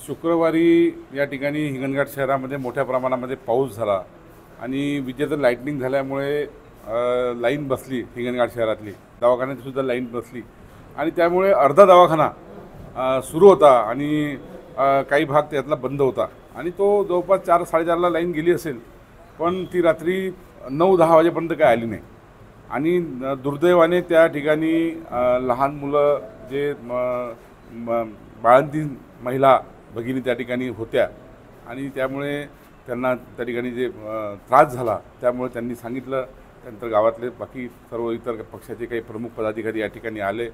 शुक्रवारी या ठिकाणी हिंगणघाट शहरामध्ये मोठ्या प्रमाणामध्ये पाऊस झाला आणि विजेचं लाईटनिंग झाल्यामुळे लाईन बसली हिंगणघाट शहरातली, दवाखान्यातसुद्धा लाईन बसली आणि त्यामुळे अर्धा दवाखाना सुरू होता आणि काही भाग त्यातला बंद होता आणि तो जवळपास 4-4:30ला लाईन गेली असेल, पण ती रात्री 9-10 वाजेपर्यंत काय आली नाही. आणि दुर्दैवाने त्या ठिकाणी लहान मुलं जे बाळंतीण महिला भगिनी त्या ठिकाणी होत्या आणि त्यामुळे त्यांना त्या ठिकाणी जे त्रास झाला त्यामुळे त्यांनी सांगितलं. त्यानंतर गावातले बाकी सर्व इतर पक्षाचे काही प्रमुख पदाधिकारी या ठिकाणी आले,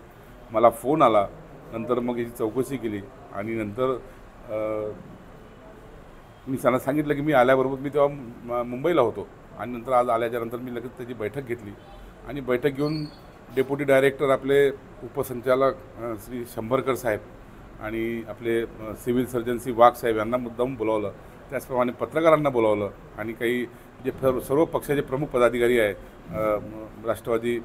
मला फोन आला. नंतर मग याची चौकशी केली आणि नंतर मी त्यांना सांगितलं की मी आल्याबरोबर मी तेव्हा मुंबईला होतो आणि नंतर आज आल्याच्यानंतर मी लगेच त्याची बैठक घेतली आणि बैठक घेऊन डेप्युटी डायरेक्टर आपले उपसंचालक श्री शंभरकर साहेब आणि आपले सिव्हिल सर्जन श्री वाघ साहेब यांना मुद्दाम बोलावलं, त्याचप्रमाणे पत्रकारांना बोलावलं आणि काही जे सर्व पक्षाचे प्रमुख पदाधिकारी आहेत, राष्ट्रवादी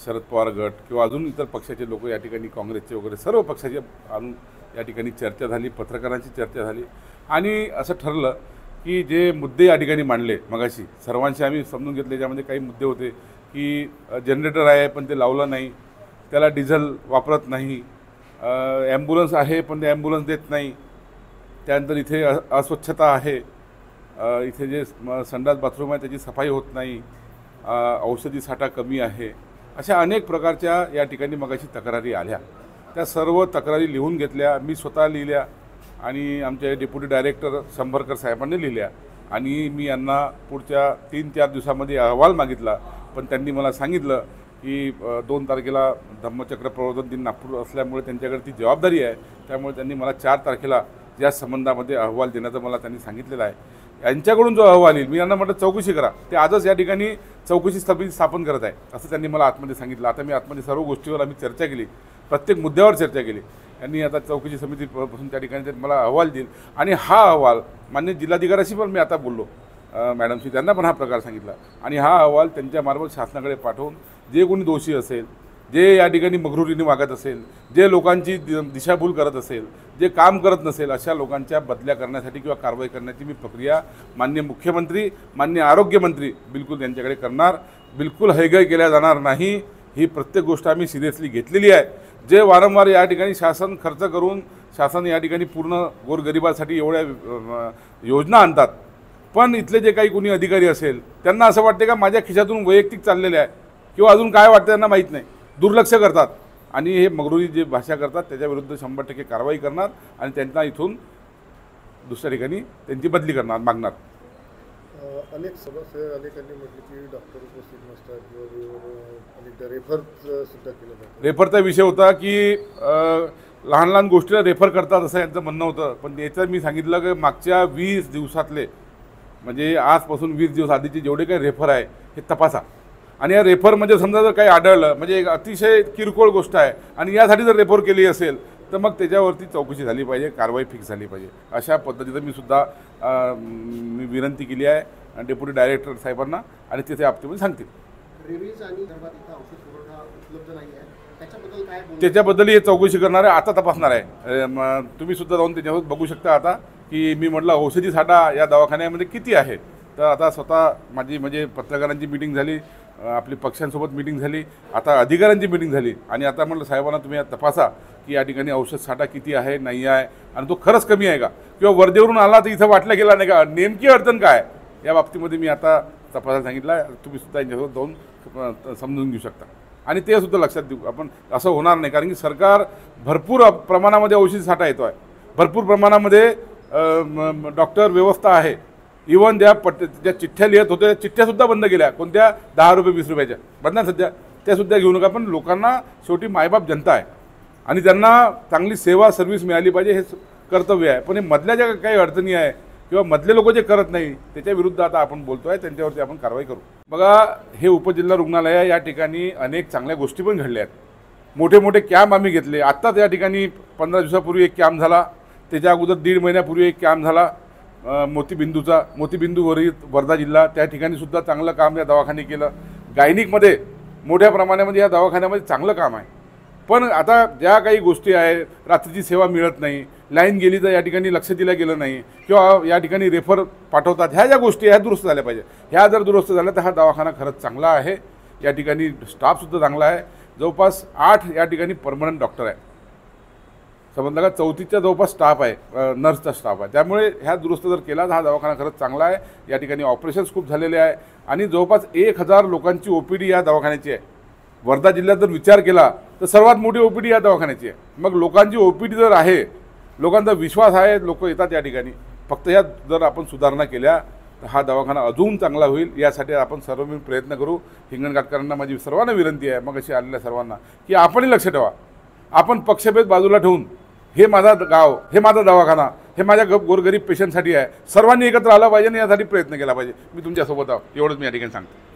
शरद पवार गट किंवा अजून इतर पक्षाचे लोक या ठिकाणी, काँग्रेसचे वगैरे सर्व पक्षाचे आणून या ठिकाणी चर्चा झाली, पत्रकारांची चर्चा झाली आणि असं ठरलं की जे मुद्दे या ठिकाणी मांडले मगाशी सर्वांशी आम्ही समजून घेतले. ज्यामध्ये काही मुद्दे होते की जनरेटर आहे पण ते लावलं नाही, त्याला डिझेल वापरत नाही, ॲम्ब्युलन्स आहे पण ते ॲम्ब्युलन्स देत नाही, त्यानंतर इथे अस्वच्छता आहे, इथे जे संडास बाथरूम आहे त्याची सफाई होत नाही, औषधी साठा कमी आहे, अशा अनेक प्रकारच्या या ठिकाणी मगाशी तक्रारी आल्या. त्या सर्व तक्रारी लिहून घेतल्या, मी स्वतः लिहिल्या आणि आमचे डेप्युटी डायरेक्टर शंभरकर साहेबांनी लिहिल्या आणि मी यांना पुढच्या 3-4 दिवसामध्ये अहवाल मागितला. पण त्यांनी मला सांगितलं की 2 तारखेला धम्मचक्र प्रवर्तन दिन नागपूर असल्यामुळे त्यांच्याकडे ती जबाबदारी आहे, त्यामुळे त्यांनी मला 4 तारखेला या संबंधामध्ये अहवाल देण्याचं मला त्यांनी सांगितलेलं आहे. यांच्याकडून जो अहवाल येईल मी यांना म्हटलं चौकशी करा, ते आजच या ठिकाणी चौकशी समिती स्थापन करत आहे असं त्यांनी मला आतमध्ये सांगितलं. आता मी आतमध्ये सर्व गोष्टीवर आम्ही चर्चा केली, प्रत्येक मुद्द्यावर चर्चा केली. यांनी आता चौकशी समितीपासून त्या ठिकाणी मला अहवाल देईल आणि हा अहवाल मान्य जिल्हाधिकाऱ्याशी पण मी आता बोललो मॅडमशी, त्यांना पण हा प्रकार सांगितला आणि हा अहवाल त्यांच्यामार्फत शासनाकडे पाठवून जे कोणी दोषी असेल, जे या ठिकाणी मगरुरीने वागत असेल, जे लोकांची दिशाभूल करत असेल, जे काम करत नसेल, अशा लोकांच्या बदल्या करण्यासाठी किंवा कारवाई करण्याची मी प्रक्रिया माननीय मुख्यमंत्री, माननीय आरोग्यमंत्री बिलकुल त्यांच्याकडे करणार. बिलकुल हयगय केल्या जाणार नाही. ही प्रत्येक गोष्ट आम्ही सिरियसली घेतलेली आहे. जे वारंवार या ठिकाणी शासन खर्च करून शासन या ठिकाणी पूर्ण गोरगरिबासाठी एवढ्या योजना आणतात, पण इथले जे काही कोणी अधिकारी असेल त्यांना असं वाटते का माझ्या खिशातून वैयक्तिक चाललेले आहे किंवा अजून काय वाटतं त्यांना माहीत नाही, दुर्लक्ष करतात आणि हे मगरुरी जे भाषा करतात त्याच्याविरुद्ध 100% कारवाई करणार आणि त्यांना इथून दुसऱ्या ठिकाणी त्यांची बदली करणार मागणार. अनेक सदस्य अनेकांनी म्हटले की डॉक्टर उपस्थित नसतात किंवा रेफर सुद्धा केलं जातं. रेफरचा विषय होता की लहान लहान गोष्टीला रेफर करतात असं यांचं म्हणणं होतं, पण याचं मी सांगितलं की मागच्या 20 दिवसातले म्हणजे आजपासून 20 दिवस आधीचे जेवढे काही रेफर आहे हे तपासा आणि या रेफरमध्ये समजा जर काही आढळलं म्हणजे एक अतिशय किरकोळ गोष्ट आहे आणि यासाठी जर रेफर केली असेल तर मग त्याच्यावरती चौकशी झाली पाहिजे, कारवाई फिक्स झाली पाहिजे. अशा पद्धतीचं मी सुद्धा मी विनंती केली आहे डेप्युटी डायरेक्टर साहेबांना आणि तिथे आपल्यामध्ये सांगतील. त्याच्याबद्दल हे चौकशी करणार आहे, आता तपासणार आहे. तुम्ही सुद्धा जाऊन त्याच्यावर बघू शकता आता की मी म्हटलं औषधी साठा या दवाखान्यामध्ये किती आहे. तर आता स्वतः माझी म्हणजे पत्रकारांची मीटिंग झाली, आपली पक्षांसोबत मीटिंग झाली, आता अधिकाऱ्यांची मीटिंग झाली आणि आता म्हटलं साहेबांना तुम्ही तपासा की या ठिकाणी औषध साठा किती आहे, नाही आहे आणि तो खरंच कमी आहे का किंवा वर्धेवरून आला तर इथं वाटला गेला नाही का, नेमकी अडचण काय या बाबतीमध्ये मी आता तपासायला सांगितलं आहे. तुम्ही सुद्धा यांच्यासोबत जाऊन समजून घेऊ शकता आणि ते सुद्धा लक्षात देऊ आपण. असं होणार नाही कारण की सरकार भरपूर प्रमाणामध्ये औषधी साठा येतो आहे, भरपूर प्रमाणामध्ये डॉक्टर व्यवस्था आहे. इवन ज्या चिठ्ठ्या लिहित होत्या चिठ्ठ्यासुद्धा बंद केल्या, कोणत्या 10 रुपये 20 रुपयाच्या बंद सध्या त्यासुद्धा घेऊ नका. पण लोकांना शेवटी मायबाप जनता आहे आणि त्यांना चांगली सेवा सर्व्हिस मिळाली पाहिजे हे कर्तव्य आहे. पण हे मधल्या ज्या काही अडचणी आहे किंवा मधले लोक जे करत नाही त्याच्याविरुद्ध आता आपण बोलतो आहे, त्यांच्यावरती आपण कारवाई करू. बघा हे उपजिल्हा रुग्णालय आहे, या ठिकाणी अनेक चांगल्या गोष्टी पण घडल्या आहेत. मोठे मोठे कॅम्प आम्ही घेतले. आत्ताच या ठिकाणी 15 दिवसापूर्वी एक कॅम्प झाला, त्याच्या अगोदर 1.5 महिन्यापूर्वी एक कॅम्प झाला मोतीबिंदूवरील वर्धा जिल्हा, त्या ठिकाणी सुद्धा चांगलं काम या दवाखाने केलं. गायनिकमध्ये मोठ्या प्रमाणामध्ये या दवाखान्यामध्ये चांगलं काम आहे. पण आता ज्या काही गोष्टी आहे, रात्रीची सेवा मिळत नाही, लाईन गेली तर या ठिकाणी लक्ष दिलं गेलं नाही किंवा या ठिकाणी रेफर पाठवतात, ह्या ज्या गोष्टी ह्या दुरुस्त झाल्या पाहिजे. ह्या जर दुरुस्त झाल्या तर हा दवाखाना खरंच चांगला आहे. या ठिकाणी स्टाफसुद्धा चांगला आहे. जवळपास 8 या ठिकाणी परमनंट डॉक्टर आहे. समजलं का, 34च्या जवळपास स्टाफ आहे, नर्सचा स्टाफ आहे. त्यामुळे ह्या दुरुस्त जर केला तर हा दवाखाना खरंच चांगला आहे. या ठिकाणी ऑपरेशन्स खूप झालेले आहे आणि जवळपास 1000 लोकांची OPD या दवाखान्याची आहे. वर्धा जिल्ह्यात जर विचार केला तर सर्वात मोठी OPD या दवाखान्याची आहे. मग लोकांची OPD जर आहे, लोकांचा विश्वास आहे, लोक येतात या ठिकाणी. फक्त या जर आपण सुधारणा केल्या तर हा दवाखाना अजून चांगला होईल. यासाठी आपण सर्व मिळून प्रयत्न करू. हिंगणघाटकरांना माझी सर्वांना विनंती आहे, मग अशी आलेल्या सर्वांना, की आपणही लक्ष ठेवा. आपण पक्षभेद बाजूला ठेवून हे माझा गाव, हे माझा दवाखाना, हे माझ्या गोरगरीब पेशंटसाठी आहे, सर्वांनी एकत्र आलं पाहिजे आणि यासाठी प्रयत्न केला पाहिजे. मी तुमच्यासोबत आहो, एवढंच मी या ठिकाणी सांगतो.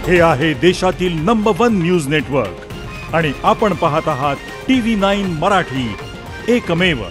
हे आहे देशातील नंबर 1 न्यूज नेटवर्क आणि आपण पाहत आहात TV9 मराठी, एकमेव.